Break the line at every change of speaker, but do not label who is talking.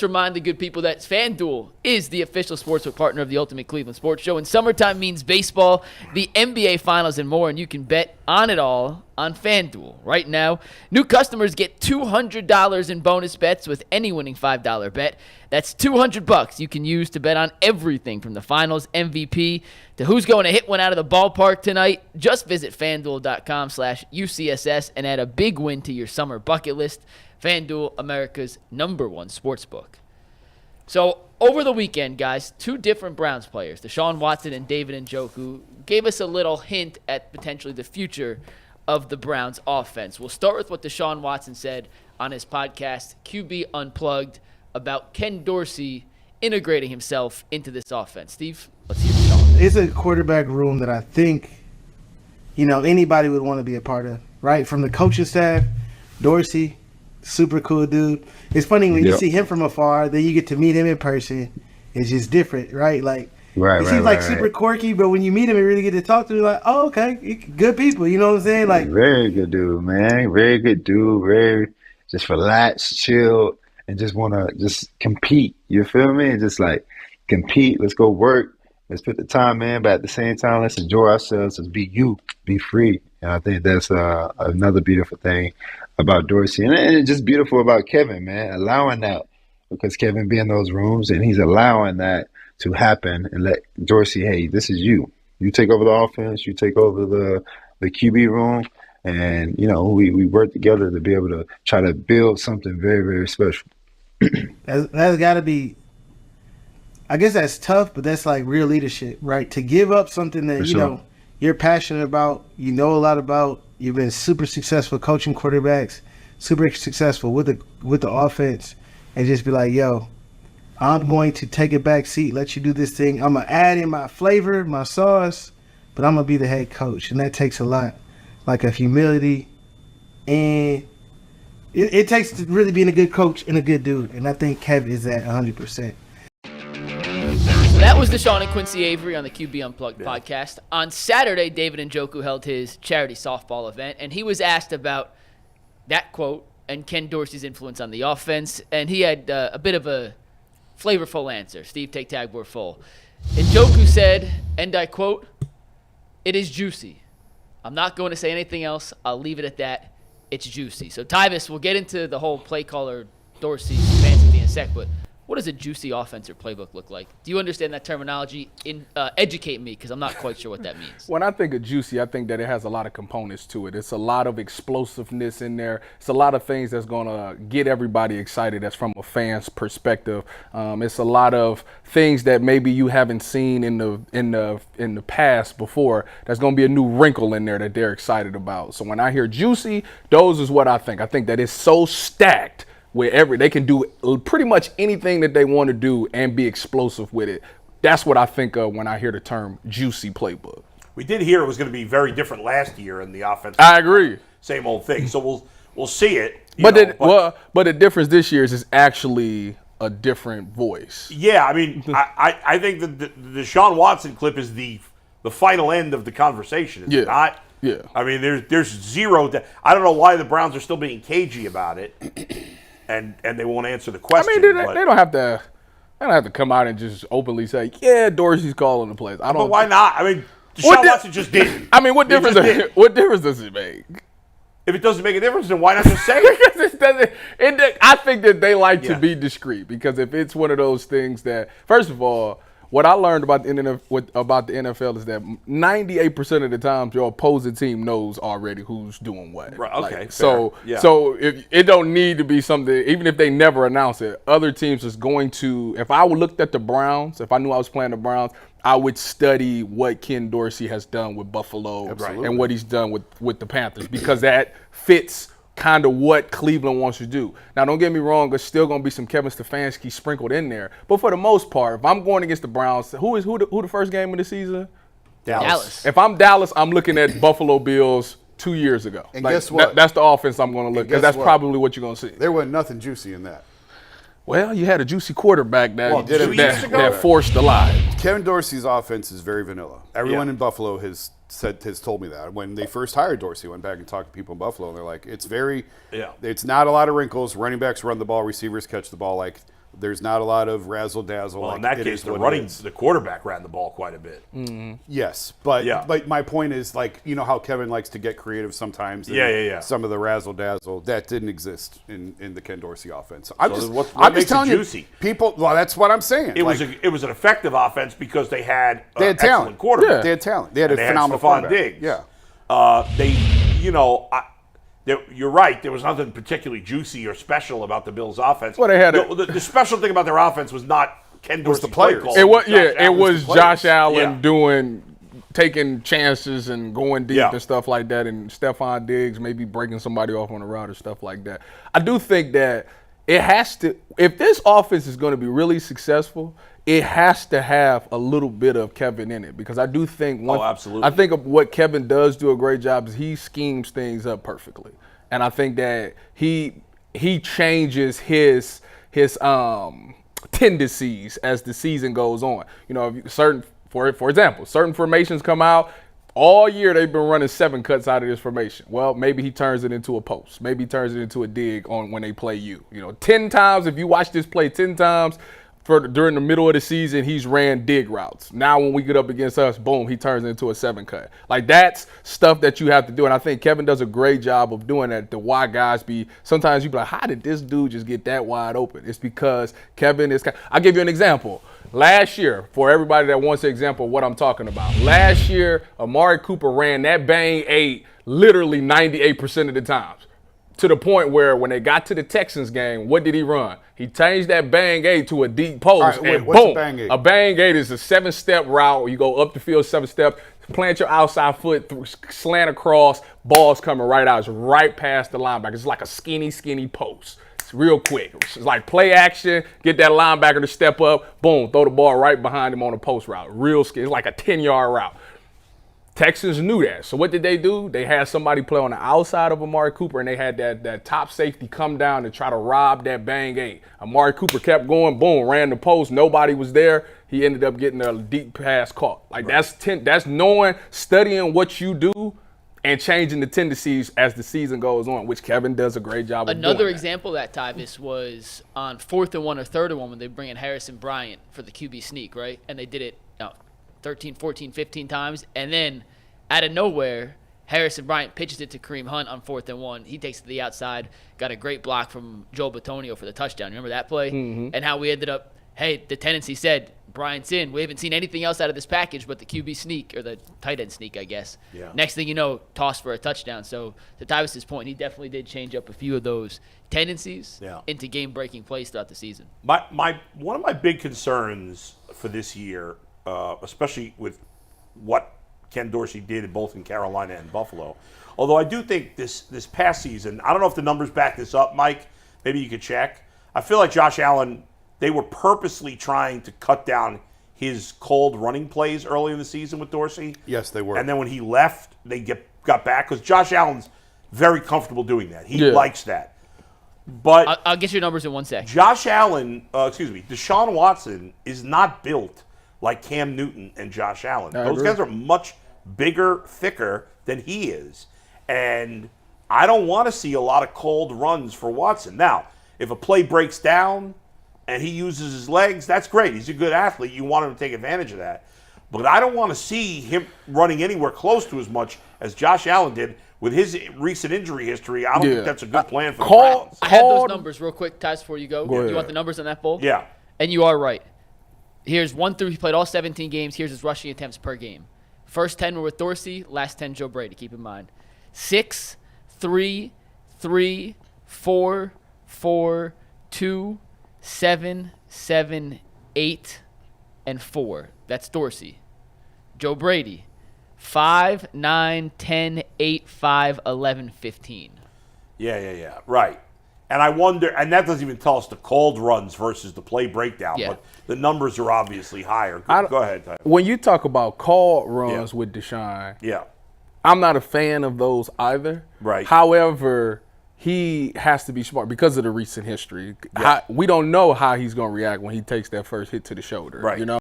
Remind the good people that FanDuel is the official sportsbook partner of the Ultimate Cleveland Sports Show, and summertime means baseball, the NBA Finals, and more, and you can bet on it all on FanDuel. Right now, new customers get $200 in bonus bets with any winning $5 bet. That's $200 you can use to bet on everything from the Finals MVP to who's going to hit one out of the ballpark tonight. Just visit FanDuel.com/UCSS and add a big win to your summer bucket list. FanDuel, America's #1 sportsbook. So, over the weekend, guys, two different Browns players, Deshaun Watson and David Njoku, gave us a little hint at potentially the future of the Browns offense. We'll start with what Deshaun Watson said on his podcast, QB Unplugged, about Ken Dorsey integrating himself into this offense. Steve, let's hear Deshaun.
It's a quarterback room that I think, anybody would want to be a part of, right? From the coaching staff, Dorsey, super cool dude. It's funny when you see him from afar, then you get to meet him in person. It's just different, right? Like, he seems like super quirky, but when you meet him and really get to talk to him, like, oh, okay, good people. You know what I'm saying? Like,
very good dude, man. Very good dude. Very just relaxed, chill, and just want to just compete. You feel me? And just like compete. Let's go work. Let's put the time in, but at the same time, let's enjoy ourselves. Let's be you, be free. And I think that's another beautiful thing about Dorsey. And it's just beautiful about Kevin, man, allowing that, because Kevin be in those rooms and he's allowing that to happen and let Dorsey, hey, this is you. You take over the offense, you take over the QB room, and, we work together to be able to try to build something very, very special.
That's got to be, I guess that's tough, but that's like real leadership, right? To give up something that, you're passionate about, a lot about, you've been super successful coaching quarterbacks, super successful with the offense, and just be like, yo, I'm going to take a back seat, let you do this thing. I'm going to add in my flavor, my sauce, but I'm going to be the head coach. And that takes a lot, like a humility, and it takes to really being a good coach and a good dude. And I think Kev is that 100%.
That was Deshaun and Quincy Avery on the QB Unplugged podcast. On Saturday, David Njoku held his charity softball event, and he was asked about that quote and Ken Dorsey's influence on the offense, and he had a bit of a flavorful answer. Steve, take tagboard full. Njoku said, and I quote, "It is juicy. I'm not going to say anything else. I'll leave it at that. It's juicy." So, Tyvis, we'll get into the whole play caller Dorsey semantics in a sec, but what does a juicy offense or playbook look like? Do you understand that terminology? Educate me, because I'm not quite sure what that means.
When I think of juicy, I think that it has a lot of components to it. It's a lot of explosiveness in there. It's a lot of things that's going to get everybody excited. That's from a fan's perspective. It's a lot of things that maybe you haven't seen in the past before. There's going to be a new wrinkle in there that they're excited about. So when I hear juicy, those is what I think. I think that it's so stacked where they can do pretty much anything that they want to do and be explosive with it. That's what I think of when I hear the term juicy playbook.
We did hear it was going to be very different last year in the offense.
I agree.
Same old thing. So we'll see it.
But the difference this year is actually a different voice.
Yeah, I mean, I think that the Deshaun Watson clip is the final end of the conversation. Is it not?
Yeah.
I mean, there's zero. I don't know why the Browns are still being cagey about it. And they won't answer the question.
I mean, they don't have to. They don't have to come out and just openly say, "Yeah, Dorsey's calling the plays."
But why not? I mean, Deshaun Watson just did.
I mean, what difference does it make?
If it doesn't make a difference, then why not just say it?
Because it doesn't. I think that they like to be discreet, because if it's one of those things that, first of all, what I learned about the NFL is that 98% of the time your opposing team knows already who's doing what.
Right, okay.
So if it don't need to be something, even if they never announce it, other teams is going to. If I looked at the Browns, if I knew I was playing the Browns, I would study what Ken Dorsey has done with Buffalo and what he's done with the Panthers, because that fits kind of what Cleveland wants to do. Now, don't get me wrong, there's still going to be some Kevin Stefanski sprinkled in there. But for the most part, if I'm going against the Browns, who the first game of the season?
Dallas.
If I'm Dallas, I'm looking at Buffalo Bills 2 years ago.
And guess what?
That's the offense I'm going to look at, because that's probably what you're going to see.
There wasn't nothing juicy in that.
Well, you had a juicy quarterback that forced a lot.
Kevin Dorsey's offense is very vanilla. Everyone in Buffalo has told me that. When they first hired Dorsey, went back and talked to people in Buffalo, and they're like, it's not a lot of wrinkles. Running backs run the ball, receivers catch the ball. Like, There's not a lot of razzle dazzle.
Well,
like
in that
it
case,
is what it is.
the quarterback ran the ball quite a bit.
Yes, but
Yeah.
but my point is, like, you know how Kevin likes to get creative sometimes. and
Yeah.
Some of the razzle dazzle that didn't exist in the Ken Dorsey offense. I'm
So
just
what
I'm
makes
just telling
it juicy?
you, people. Well, that's what I'm saying.
It was an effective offense because they had
they had talent.
excellent quarterback.
They had talent. They had a
And
phenomenal
Stephon
quarterback.
Diggs.
Yeah.
You're right. There was nothing particularly juicy or special about the Bills' offense.
Well, they had
the special thing about their offense was not Ken Dorsey's
the players.
play call.
It was
Josh Allen's
was
the
Josh
players.
Allen
Yeah.
taking chances and going deep
Yeah.
and stuff like that, and Stephon Diggs maybe breaking somebody off on the route or stuff like that. I do think that it has to, if this offense is going to be really successful, it has to have a little bit of Kevin in it, because I do think
absolutely.
I think of what Kevin does do a great job is he schemes things up perfectly, and I think that he changes his tendencies as the season goes on. You know, for example, certain formations come out. All year they've been running 7 cuts out of this formation. Well, maybe he turns it into a post. Maybe he turns it into a dig on when they play you. You know, 10 times, if you watch this play 10 times during the middle of the season, he's ran dig routes. Now when we get up against us, boom, he turns it into a 7 cut. Like, that's stuff that you have to do. And I think Kevin does a great job of doing that. The why guys sometimes you be like, how did this dude just get that wide open? It's because Kevin is, I'll give you an example. Last year, for everybody that wants an example of what I'm talking about, last year, Amari Cooper ran that bang 8 literally 98% of the times, to the point where when they got to the Texans game, what did he run? He changed that bang 8 to a deep post,
wait,
and
what's
boom.
a bang 8?
A bang 8 is a 7-step route. You go up the field 7 steps, plant your outside foot, slant across, ball's coming right out. It's right past the linebacker. It's like a skinny post. Real quick. It's like play action, get that linebacker to step up, boom, throw the ball right behind him on a post route. Real skinny. It's like a 10-yard route. Texans knew that. So what did they do? They had somebody play on the outside of Amari Cooper, and they had that top safety come down and try to rob that bang 8. Amari Cooper kept going, boom, ran the post. Nobody was there. He ended up getting a deep pass caught. Like, that's knowing, studying what you do and changing the tendencies as the season goes on, which Kevin does a great job of doing.
Another example of that, Tyvis, was on 4th and 1 or 3rd and 1 when they bring in Harrison Bryant for the QB sneak, right? And they did it 13, 14, 15 times. And then out of nowhere, Harrison Bryant pitches it to Kareem Hunt on 4th and 1. He takes it to the outside, got a great block from Joe Bitonio for the touchdown. Remember that play? Mm-hmm. And how we ended up, hey, the tendency said, Bryant's in. We haven't seen anything else out of this package but the QB sneak, or the tight end sneak, I guess.
Yeah.
Next thing you know, toss for a touchdown. So to Tyvis's point, he definitely did change up a few of those tendencies into game-breaking plays throughout the season.
One of my big concerns for this year, especially with what Ken Dorsey did both in Carolina and Buffalo, although I do think this past season, I don't know if the numbers back this up, Mike, maybe you could check. I feel like Josh Allen, they were purposely trying to cut down his cold running plays early in the season with Dorsey.
Yes, they were.
And then when he left, they got back, because Josh Allen's very comfortable doing that. He likes that. But
I'll get your numbers in 1 sec.
Deshaun Watson is not built like Cam Newton and Josh Allen. Those guys are much bigger, thicker than he is. And I don't want to see a lot of cold runs for Watson. Now, if a play breaks down and he uses his legs, that's great. He's a good athlete. You want him to take advantage of that. But I don't want to see him running anywhere close to as much as Josh Allen did. With his recent injury history, I don't think that's a good plan for the Browns.
I have those numbers real quick, Tyvis, before you go. Do you want the numbers on that bull?
Yeah.
And you are right. Here's 1 through, he played all 17 games. Here's his rushing attempts per game. First 10 were with Dorsey, last 10 Joe Brady, keep in mind. 6, 3, 3, 4, 4, 2, 7, 7, 8, and 4. That's Dorsey. Joe Brady, 5, 9, 10, 8, 5, 11, 15.
Yeah. Right. And I wonder, and that doesn't even tell us the cold runs versus the play breakdown, but the numbers are obviously higher. Go ahead, Tyler.
When you talk about cold runs with Deshaun, I'm not a fan of those either.
Right.
However, he has to be smart because of the recent history. We don't know how he's going to react when he takes that first hit to the shoulder.
Right.
You know?